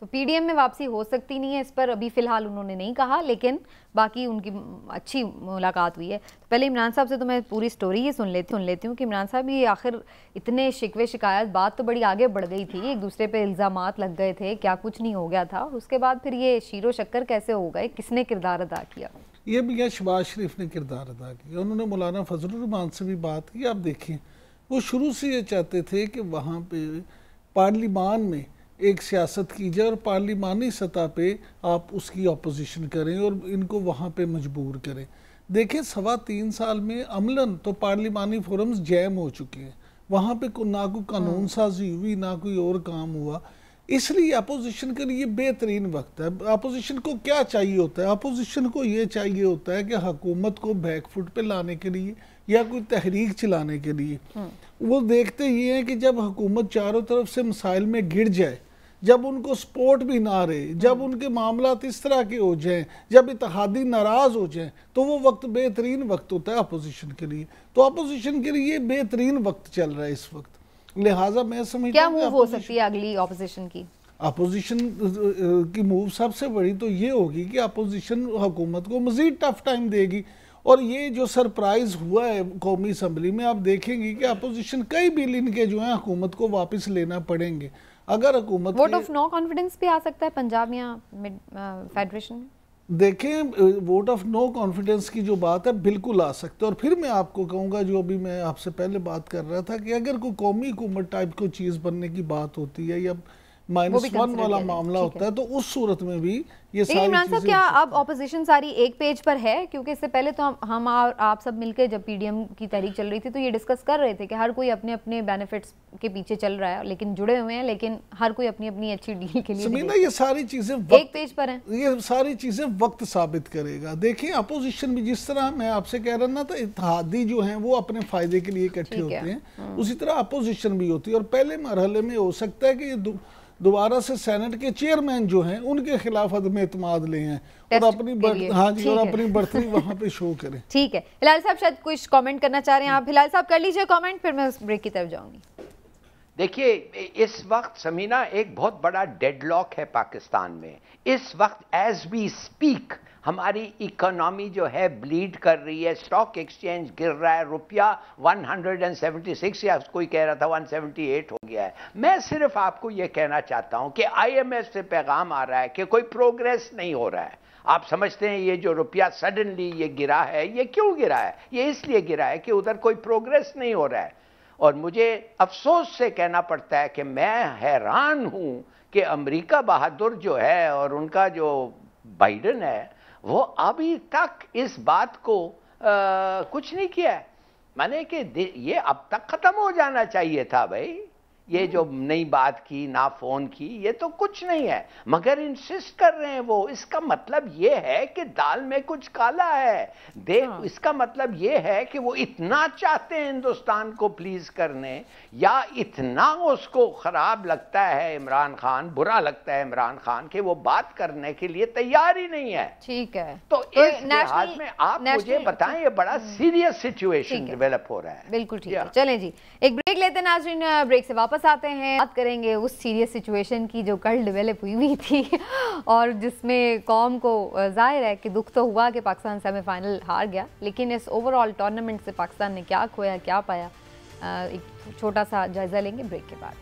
तो PDM में वापसी हो सकती नहीं है, इस पर अभी फिलहाल उन्होंने नहीं कहा, लेकिन बाकी उनकी अच्छी मुलाकात हुई है। तो पहले इमरान साहब से तो मैं पूरी स्टोरी ही सुन लेती हूँ कि इमरान साहब ये आखिर इतने शिकवे शिकायत, बात तो बड़ी आगे बढ़ गई थी, एक दूसरे पे इल्ज़ामात लग गए थे, क्या कुछ नहीं हो गया था, उसके बाद फिर ये शीरो शक्कर कैसे हो गए, किसने किरदार अदा किया? ये मियां शहबाज शरीफ ने किरदार अदा किया। उन्होंने मौलाना फजल रहमान से भी बात की। आप देखिए, वो शुरू से ये चाहते थे कि वहाँ पे पार्लिमान में एक सियासत की जाए और पार्लिमानी सतह पे आप उसकी अपोजिशन करें और इनको वहाँ पे मजबूर करें। देखें, 3.25 साल में अमलन तो पार्लिमानी फोरम्स जैम हो चुके हैं, वहाँ पे ना कोई कानून साजी हुई, ना कोई और काम हुआ। इसलिए अपोजिशन के लिए बेहतरीन वक्त है। अपोजिशन को क्या चाहिए होता है? अपोजिशन को ये चाहिए होता है कि हुकूमत को बैकफुट पे लाने के लिए या कोई तहरीक चलाने के लिए वो देखते ही हैं कि जब हुकूमत चारों तरफ से मसाइल में गिर जाए, जब उनको सपोर्ट भी ना रहे, जब उनके मामलात इस तरह के हो जाएं, जब इत्तेहादी नाराज हो जाएं, तो वो वक्त बेहतरीन वक्त होता है अपोजिशन के लिए। तो अपोजिशन के लिए बेहतरीन वक्त चल रहा है इस वक्त। लिहाजा मैं समझता क्या मूव हो सकती है अगली ऑपोजिशन की? अपोजिशन की मूव सबसे बड़ी तो ये होगी कि अपोजिशन हुकूमत को मजीद टफ टाइम देगी। और ये जो सरप्राइज हुआ है कौमी असम्बली में, आप देखेंगे कि अपोजिशन कई बिल इनके जो है हुकूमत को वापस लेना पड़ेंगे। अगर हुकूमत वोट ऑफ नो कॉन्फिडेंस भी आ सकता है पंजाब या फेडरेशन में। देखें, वोट ऑफ नो कॉन्फिडेंस की जो बात है बिल्कुल आ सकता है। और फिर मैं आपको कहूँगा, जो अभी मैं आपसे पहले बात कर रहा था, कि अगर कोई कौमी हुकूमत टाइप को चीज़ बनने की बात होती है या -1 वाला मामला होता है, तो उस सूरत में भी ये सारी इमरान साहब, क्या अब ऑपोजिशन सारी एक पेज पर है? क्योंकि इससे पहले तो हम और आप सब मिलकर जब पीडीएम की तहरीक चल रही थी तो ये डिस्कस कर रहे थे कि हर कोई अपने अपने बेनिफिट्स के पीछे चल रहा है, लेकिन जुड़े हुए हैं, लेकिन हर कोई अपनी अपनी अच्छी डील के लिए समीना, ये सारी चीजें एक पेज पर हैं। ये सारी चीजें वक्त साबित करेगा। देखिए, अपोजिशन भी जिस तरह मैं आपसे कह रहा ना, तो इत्तेहादी जो हैं वो अपने फायदे के लिए इकट्ठे होते हैं, उसी तरह अपोजिशन भी होती है। और पहले मरहले में हो सकता है कि दोबारा से सेनेट के चेयरमैन जो हैं उनके खिलाफ अदम एतमाद ले हैं और अपनी अपनी बढ़ती वहां पे शो करें। ठीक है, हिलाल साहब शायद कुछ कमेंट करना चाह रहे हैं आप। हिलाल साहब कर लीजिए कमेंट, फिर मैं उस ब्रेक की तरफ जाऊंगी। देखिए, इस वक्त समीना एक बहुत बड़ा डेडलॉक है पाकिस्तान में। इस वक्त एज वी स्पीक हमारी इकोनॉमी जो है ब्लीड कर रही है, स्टॉक एक्सचेंज गिर रहा है, रुपया 176 या कोई कह रहा था 178 हो गया है। मैं सिर्फ आपको यह कहना चाहता हूं कि IMF से पैगाम आ रहा है कि कोई प्रोग्रेस नहीं हो रहा है। आप समझते हैं ये जो रुपया सडनली ये गिरा है, ये क्यों गिरा है? ये इसलिए गिरा है कि उधर कोई प्रोग्रेस नहीं हो रहा है। और मुझे अफसोस से कहना पड़ता है कि मैं हैरान हूं कि अमेरिका बहादुर जो है और उनका जो बाइडेन है, वो अभी तक इस बात को कुछ नहीं किया है। माने कि ये अब तक खत्म हो जाना चाहिए था भाई। ये जो नई बात की, ना फोन की, ये तो कुछ नहीं है, मगर इंसिस्ट कर रहे हैं वो। इसका मतलब ये है कि दाल में कुछ काला है। इसका मतलब ये है कि वो इतना चाहते हैं हिंदुस्तान को प्लीज करने, या इतना उसको खराब लगता है इमरान खान, बुरा लगता है इमरान खान, कि वो बात करने के लिए तैयार ही नहीं है। ठीक है, तो इस लिहाज में आप मुझे बताएं, ये बड़ा सीरियस सिचुएशन डेवलप हो रहा है। बिल्कुल ठीक है, चलें जी, एक ब्रेक लेते हैं नाज़रीन। ब्रेक से वापस आते हैं, बात करेंगे उस सीरियस सिचुएशन की जो कल डेवलप हुई थी और जिसमें कौम को जाहिर है कि दुख तो हुआ कि पाकिस्तान सेमीफाइनल हार गया, लेकिन इस ओवरऑल टूर्नामेंट से पाकिस्तान ने क्या खोया, क्या पाया, एक छोटा सा जायजा लेंगे ब्रेक के बाद।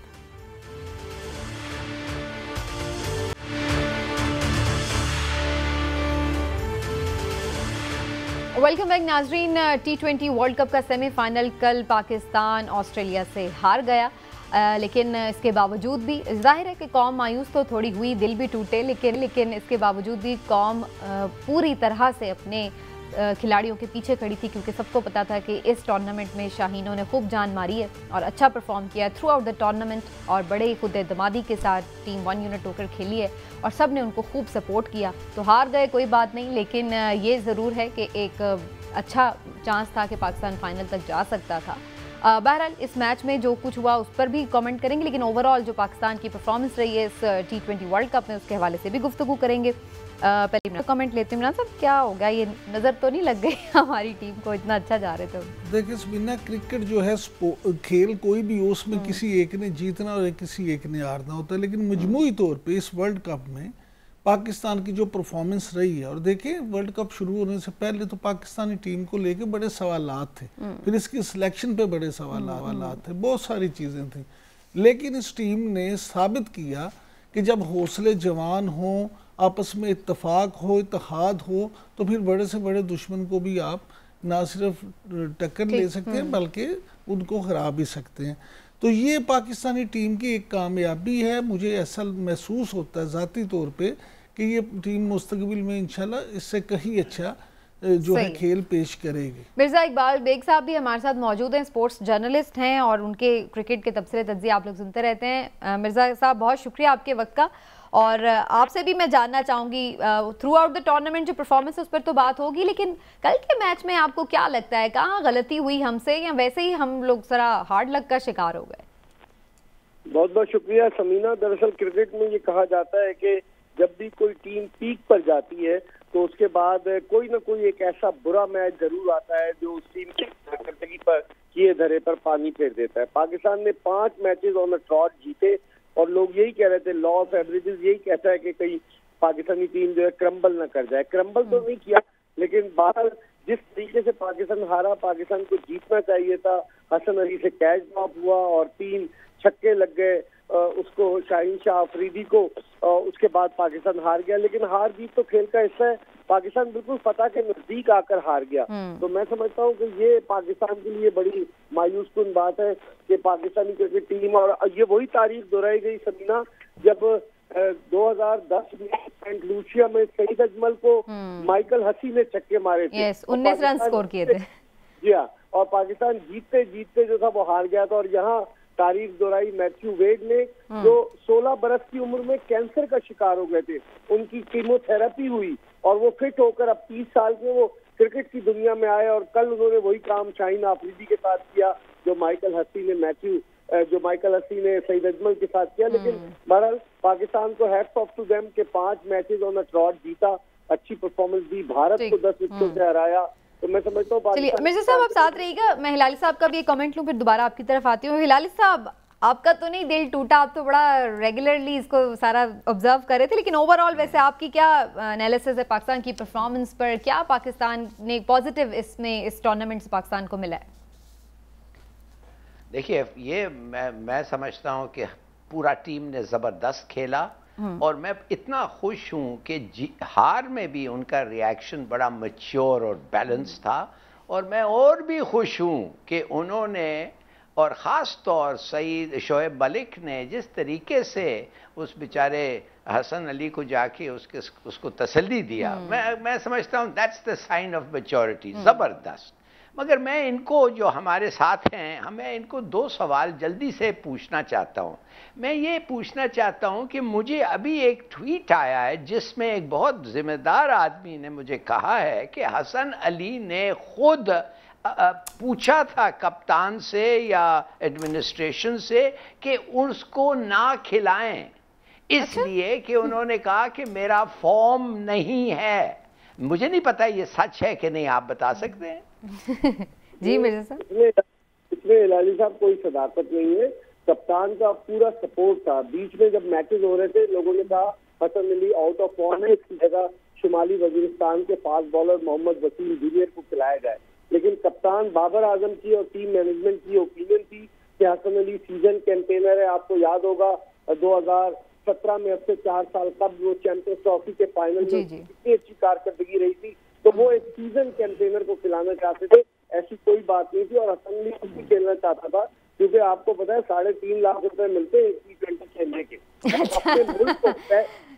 वेलकम बैक नाजरीन। T20 वर्ल्ड कप का सेमीफाइनल कल पाकिस्तान ऑस्ट्रेलिया से हार गया, लेकिन इसके बावजूद भी जाहिर है कि कौम मायूस तो थोड़ी हुई, दिल भी टूटे, लेकिन इसके बावजूद भी कौम पूरी तरह से अपने खिलाड़ियों के पीछे खड़ी थी, क्योंकि सबको पता था कि इस टूर्नामेंट में शाहीनों ने खूब जान मारी है और अच्छा परफॉर्म किया है थ्रू आउट द टूर्नामेंट, और बड़े खुद एतमादी के साथ टीम 1 यूनिट होकर खेली है और सब ने उनको खूब सपोर्ट किया। तो हार गए कोई बात नहीं, लेकिन ये ज़रूर है कि एक अच्छा चांस था कि पाकिस्तान फाइनल तक जा सकता था। बहरहाल इस मैच में जो कुछ हुआ उस पर भी कमेंट करेंगे, लेकिन ओवरऑल जो पाकिस्तान की परफॉर्मेंस रही है इस T20 वर्ल्ड कप में, उसके हवाले से भी गुफ्तगू करेंगे। पहले कमेंट लेते हैं साहब, क्या हो गया, ये नज़र तो नहीं लग गई हमारी टीम को, इतना अच्छा जा रहे थे। देखिए समीना, क्रिकेट जो है खेल कोई भी हो, उसमें किसी एक ने जीतना और किसी एक ने हारना होता है, लेकिन मजमूई तौर पे इस वर्ल्ड कप में पाकिस्तान की जो परफॉर्मेंस रही है, और देखिए वर्ल्ड कप शुरू होने से पहले तो पाकिस्तानी टीम को लेके बड़े सवालात थे, फिर इसकी सिलेक्शन पे बड़े सवालात थे, बहुत सारी चीज़ें थी, लेकिन इस टीम ने साबित किया कि जब हौसले जवान हो, आपस में इत्तेफाक हो, इत्तेहाद हो, तो फिर बड़े से बड़े दुश्मन को भी आप ना सिर्फ टक्कर ले सकते हैं बल्कि उनको हरा भी सकते हैं। तो ये पाकिस्तानी टीम की एक कामयाबी है। मुझे ऐसा महसूस होता है ज़ाती तौर पे कि ये टीम मुस्तकबिल में इंशाल्लाह इससे कहीं अच्छा जो है खेल पेश करेगी। मिर्ज़ा इकबाल बेग साहब भी हमारे साथ मौजूद हैं, स्पोर्ट्स जर्नलिस्ट हैं और उनके क्रिकेट के तबसरे तज्ज़िया आप लोग सुनते रहते हैं। मिर्ज़ा साहब बहुत शुक्रिया आपके वक्त का, और आपसे भी मैं जानना चाहूँगी थ्रू आउट द टूर्नामेंट जो परफॉर्मेंस उस पर तो बात होगी, लेकिन कल के मैच में आपको क्या लगता है कहाँ गलती हुई हमसे, या वैसे ही हम लोग ज़रा हार्ड लक का शिकार हो गए? बहुत बहुत शुक्रिया समीना। दरअसल क्रिकेट में ये कहा जाता है कि जब भी कोई टीम पीक पर जाती है तो उसके बाद कोई ना कोई एक ऐसा बुरा मैच जरूर आता है जो उस टीम की कारकर्दगी पर किए धरे पर पानी फेर देता है। पाकिस्तान ने 5 मैचेस ऑन द ट्रॉट जीते और लोग यही कह रहे थे, लॉ ऑफ एवरेजेस यही कहता है कि कहीं पाकिस्तानी टीम जो है क्रम्बल न कर जाए। क्रम्बल तो नहीं किया, लेकिन बाहर जिस तरीके से पाकिस्तान हारा, पाकिस्तान को जीतना चाहिए था। हसन अली से कैच ड्रॉप हुआ और 3 छक्के लग गए उसको, शाहीन शाह अफरीदी को। उसके बाद पाकिस्तान हार गया, लेकिन हार जीत तो खेल का हिस्सा है। पाकिस्तान बिल्कुल फतह के नजदीक आकर हार गया। तो मैं समझता हूँ कि ये पाकिस्तान के लिए बड़ी मायूस कुन बात है कि पाकिस्तानी क्रिकेट टीम, और ये वही तारीख दोहराई गई समीना जब 2010 में सेंट लूसिया में सईद अजमल को माइकल हसी ने छक्के मारे थे, 19 रन स्कोर किए थे। जी हाँ, और पाकिस्तान जीतते जीतते जो था वो हार गया था। और यहाँ तारीख दोहराई मैथ्यू वेड ने, जो 16 बरस की उम्र में कैंसर का शिकार हो गए थे। उनकी कीमोथेरेपी हुई और वो फिट होकर अब 30 साल के वो क्रिकेट की दुनिया में आए, और कल उन्होंने वही काम शाहीन अफरीदी के साथ किया जो माइकल हसी ने सईद अजमल के साथ किया। लेकिन बहरहाल पाकिस्तान को हैट्स ऑफ टू देम के 5 मैचेस ऑन द ट्रॉट जीता, अच्छी परफॉर्मेंस दी, भारत को 10 विकेटों से हराया। तो मैं समझता हूँ। चलिए मिर्ज़ा साहब आप साथ रहिएगा, मैं हिलाली साहब का भी एक कमेंट लूँ फिर दोबारा आपकी तरफ आती हूँ। हिलाली साहब, आपका तो नहीं दिल टूटा, आप तो बड़ा रेगुलरली इसको सारा ऑब्जर्व कर रहे थे, लेकिन ओवरऑल वैसे आपकी क्या एनालिसिस है पाकिस्तान की परफॉर्मेंस पर? क्या पाकिस्तान ने पॉजिटिव इसमें इस टूर्नामेंट से पाकिस्तान को मिला है? देखिए, ये मैं समझता हूँ कि पूरा टीम ने ज़बरदस्त खेला, और मैं इतना खुश हूँ कि हार में भी उनका रिएक्शन बड़ा मैच्योर और बैलेंस था। और मैं और भी खुश हूँ कि उन्होंने, और ख़ास तौर सईद शोएब मलिक ने जिस तरीके से उस बेचारे हसन अली को जाके उसको तसल्ली दिया, मैं समझता हूँ that's the sign of maturity. ज़बरदस्त। मगर मैं इनको, जो हमारे साथ हैं, मैं इनको 2 सवाल जल्दी से पूछना चाहता हूँ। मैं ये पूछना चाहता हूँ कि मुझे अभी एक ट्वीट आया है जिसमें एक बहुत जिम्मेदार आदमी ने मुझे कहा है कि हसन अली ने खुद पूछा था कप्तान से या एडमिनिस्ट्रेशन से कि उसको ना खिलाएं, इसलिए कि उन्होंने कहा कि मेरा फॉर्म नहीं है। मुझे नहीं पता ये सच है कि नहीं, आप बता सकते हैं? जी मिर्ज़ा साहब, इसमें हिलाली साहब कोई सदाकत नहीं है। कप्तान का पूरा सपोर्ट था। बीच में जब मैचेस हो रहे थे लोगों ने कहा Hasan Ali out of form है, इसकी जगह शुमाली वजीरिस्तान के fast bowler Mohammad Wasim junior को खिलाया जाए। लेकिन कप्तान बाबर आजम की और टीम मैनेजमेंट की ओपिनियन थी कि हसन अली सीजन कैंपेनर है। आपको याद होगा 2017 में, अब से 4 साल कब वो चैंपियंस ट्रॉफी के फाइनल में कितनी अच्छी कारकर्दगी रही थी, तो वो एक सीजन कैंपेनर को खिलाना चाहते थे। ऐसी कोई बात नहीं थी, और हसन अली खुद भी खेलना चाहता था, क्योंकि आपको पता है 3.5 लाख रुपए मिलते हैं T20 खेलने के। अपने मुल्क को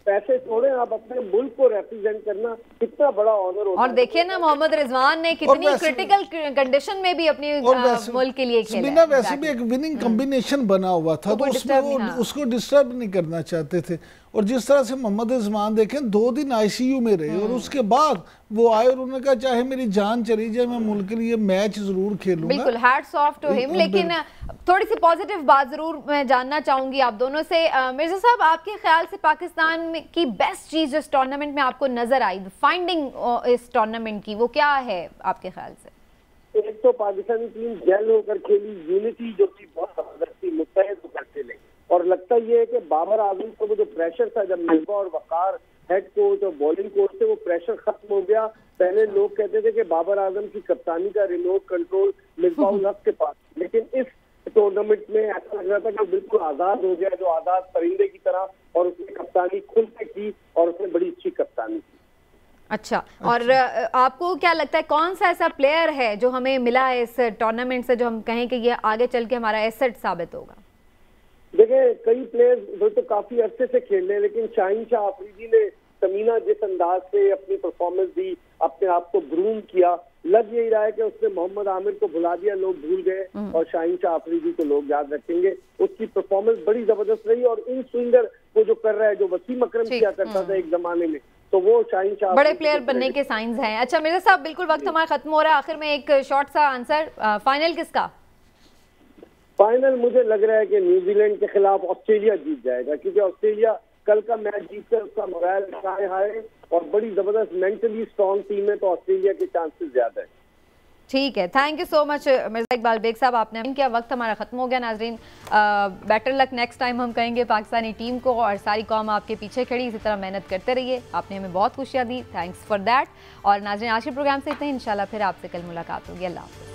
पैसे छोड़े, आप अपने मुल्क को रिप्रेजेंट करना कितना बड़ा ऑनर होता है। और देखिए ना मोहम्मद रिजवान ने कितनी क्रिटिकल कंडीशन में भी अपनी मुल्क के लिए खेला। वैसे भी एक विनिंग कॉम्बिनेशन बना हुआ था, तो उसमें उसको डिस्टर्ब नहीं करना चाहते थे। और जिस तरह से मोहम्मद रिजवान देखें 2 दिन आईसीयू में रहे, और उसके बाद वो आए और उन्होंने कहा चाहे मेरी जान चली जाए मैं मुल्क के लिए मैच जरूर खेलूंगा। बिल्कुल, हैट्स ऑफ टू हिम। लेकिन थोड़ी सी पॉजिटिव बात जरूर मैं जानना चाहूंगी आप दोनों से। मिर्ज़ा साहब, आपके ख्याल से पाकिस्तान की बेस्ट चीज इस टूर्नामेंट में आपको नजर आई, फाइंडिंग इस टूर्नामेंट की, वो क्या है आपके ख्याल से? एक तो पाकिस्तानी टीम जेल होकर खेली, यूनिटी जो थी बहुत जबरदस्त थी, मुत्तहिद होकर खेले। और लगता ये है कि बाबर आजम को वो जो प्रेशर था, जब मिसबा और वकार हेड कोच और बॉलिंग कोच थे, वो प्रेशर खत्म हो गया। पहले लोग कहते थे कि बाबर आजम की कप्तानी का रिमोट कंट्रोल मिसबाउल हक के पास, लेकिन इस टूर्नामेंट में ऐसा लग रहा था कि बिल्कुल आजाद हो गया, जो आजाद परिंदे की तरह, और उसने कप्तानी खुल से की और उसने बड़ी अच्छी कप्तानी की। अच्छा, और आपको क्या लगता है कौन सा ऐसा प्लेयर है जो हमें मिला है इस टूर्नामेंट से, जो हम कहें कि ये आगे चल के हमारा एसेट साबित होगा? देखिए, कई प्लेयर्स जो तो काफी अरसे से खेल रहे हैं, लेकिन शाहीन शाह अफरीदी ने समीना जिस अंदाज से अपनी परफॉर्मेंस दी, अपने आप को ग्रूम किया, लग यही रहा है कि उसने मोहम्मद आमिर को भुला दिया, लोग भूल गए, और शाहीन शाह अफरीदी को लोग याद रखेंगे। उसकी परफॉर्मेंस बड़ी जबरदस्त रही, और इन स्विंगर को जो कर रहा है, जो वसीम अकरम किया करता था एक जमाने में, तो वो शाहीन शाह बड़े प्लेयर बनने के साइंस हैं। अच्छा मिर्जा साहब, बिल्कुल वक्त हमारा खत्म हो रहा है, आखिर में एक शॉर्ट सा आंसर, फाइनल किसका? फाइनल मुझे लग रहा है कि न्यूजीलैंड के खिलाफ ऑस्ट्रेलिया जीत जाएगा, क्योंकि ऑस्ट्रेलिया कल का मैच जीतकर उसका मोरल हाई है और बड़ी जबरदस्त मेंटली स्ट्रॉन्ग टीम है, तो ऑस्ट्रेलिया के चांसेस ज्यादा है। ठीक है, thank you so much Mirza Iqbal Baig साहब, आपने क्या, वक्त हमारा खत्म हो गया। नाजरीन, बेटर लक नेक्स्ट टाइम हम कहेंगे पाकिस्तानी टीम को, और सारी कौम आपके पीछे खड़ी, इसी तरह मेहनत करते रहिए, आपने हमें बहुत खुशियाँ दी, थैंक्स फॉर दैट। और नाजरीन, आज के प्रोग्राम से इतना ही, इंशाल्लाह फिर आपसे कल मुलाकात होगी। अल्लाह हाफ़िज़।